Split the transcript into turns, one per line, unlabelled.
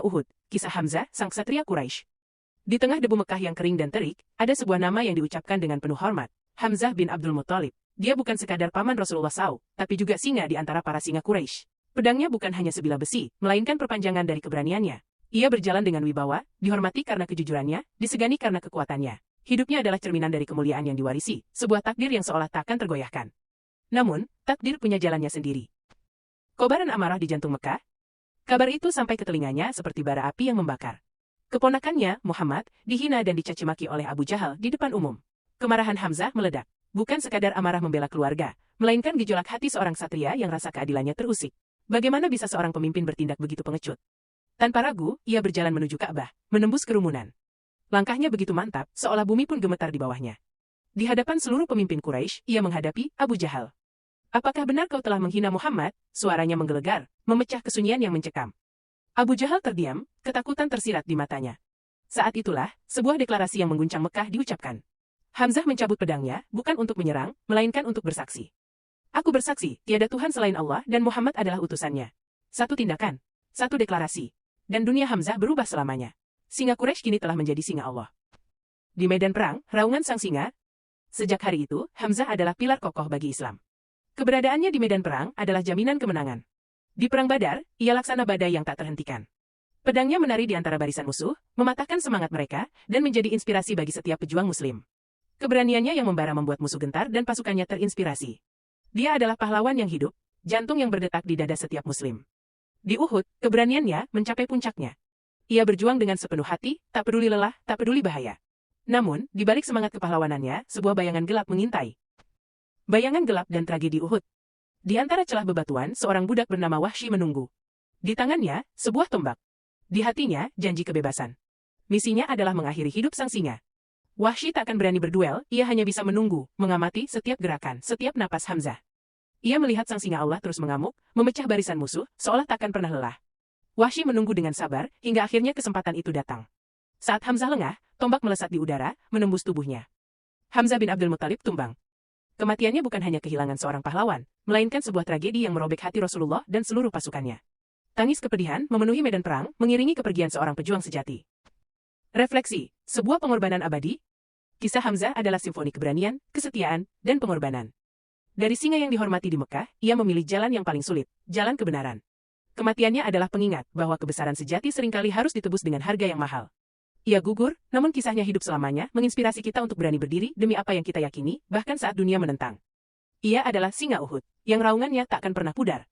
Uhud, kisah Hamzah, sang ksatria Quraisy. Di tengah debu Mekah yang kering dan terik, ada sebuah nama yang diucapkan dengan penuh hormat. Hamzah bin Abdul Muttalib. Dia bukan sekadar paman Rasulullah SAW, tapi juga singa di antara para singa Quraisy. Pedangnya bukan hanya sebilah besi, melainkan perpanjangan dari keberaniannya. Ia berjalan dengan wibawa, dihormati karena kejujurannya, disegani karena kekuatannya. Hidupnya adalah cerminan dari kemuliaan yang diwarisi, sebuah takdir yang seolah takkan tergoyahkan. Namun, takdir punya jalannya sendiri. Kobaran amarah di jantung Mekah. Kabar itu sampai ke telinganya seperti bara api yang membakar. Keponakannya, Muhammad, dihina dan dicaci maki oleh Abu Jahal di depan umum. Kemarahan Hamzah meledak. Bukan sekadar amarah membela keluarga, melainkan gejolak hati seorang satria yang rasa keadilannya terusik. Bagaimana bisa seorang pemimpin bertindak begitu pengecut? Tanpa ragu, ia berjalan menuju Ka'bah, menembus kerumunan. Langkahnya begitu mantap, seolah bumi pun gemetar di bawahnya. Di hadapan seluruh pemimpin Quraisy, ia menghadapi Abu Jahal. Apakah benar kau telah menghina Muhammad? Suaranya menggelegar, memecah kesunyian yang mencekam. Abu Jahal terdiam, ketakutan tersirat di matanya. Saat itulah, sebuah deklarasi yang mengguncang Mekah diucapkan. Hamzah mencabut pedangnya, bukan untuk menyerang, melainkan untuk bersaksi. Aku bersaksi, tiada Tuhan selain Allah dan Muhammad adalah utusannya. Satu tindakan, satu deklarasi. Dan dunia Hamzah berubah selamanya. Singa Quraisy kini telah menjadi singa Allah. Di medan perang, raungan sang singa. Sejak hari itu, Hamzah adalah pilar kokoh bagi Islam. Keberadaannya di medan perang adalah jaminan kemenangan. Di Perang Badar, ia laksana badai yang tak terhentikan. Pedangnya menari di antara barisan musuh, mematahkan semangat mereka, dan menjadi inspirasi bagi setiap pejuang Muslim. Keberaniannya yang membara membuat musuh gentar dan pasukannya terinspirasi. Dia adalah pahlawan yang hidup, jantung yang berdetak di dada setiap Muslim. Di Uhud, keberaniannya mencapai puncaknya. Ia berjuang dengan sepenuh hati, tak peduli lelah, tak peduli bahaya. Namun, di balik semangat kepahlawanannya, sebuah bayangan gelap mengintai. Bayangan gelap dan tragedi Uhud. Di antara celah bebatuan, seorang budak bernama Wahsy menunggu. Di tangannya, sebuah tombak. Di hatinya, janji kebebasan. Misinya adalah mengakhiri hidup sang singa. Wahsy tak akan berani berduel, ia hanya bisa menunggu, mengamati setiap gerakan, setiap napas Hamzah. Ia melihat sang singa Allah terus mengamuk, memecah barisan musuh, seolah takkan pernah lelah. Wahsy menunggu dengan sabar, hingga akhirnya kesempatan itu datang. Saat Hamzah lengah, tombak melesat di udara, menembus tubuhnya. Hamzah bin Abdul Muttalib tumbang. Kematiannya bukan hanya kehilangan seorang pahlawan, melainkan sebuah tragedi yang merobek hati Rasulullah dan seluruh pasukannya. Tangis kepedihan memenuhi medan perang, mengiringi kepergian seorang pejuang sejati. Refleksi, sebuah pengorbanan abadi. Kisah Hamzah adalah simfoni keberanian, kesetiaan, dan pengorbanan. Dari singa yang dihormati di Mekah, ia memilih jalan yang paling sulit, jalan kebenaran. Kematiannya adalah pengingat bahwa kebesaran sejati seringkali harus ditebus dengan harga yang mahal. Ia gugur, namun kisahnya hidup selamanya, menginspirasi kita untuk berani berdiri demi apa yang kita yakini, bahkan saat dunia menentang. Ia adalah singa Uhud, yang raungannya tak akan pernah pudar.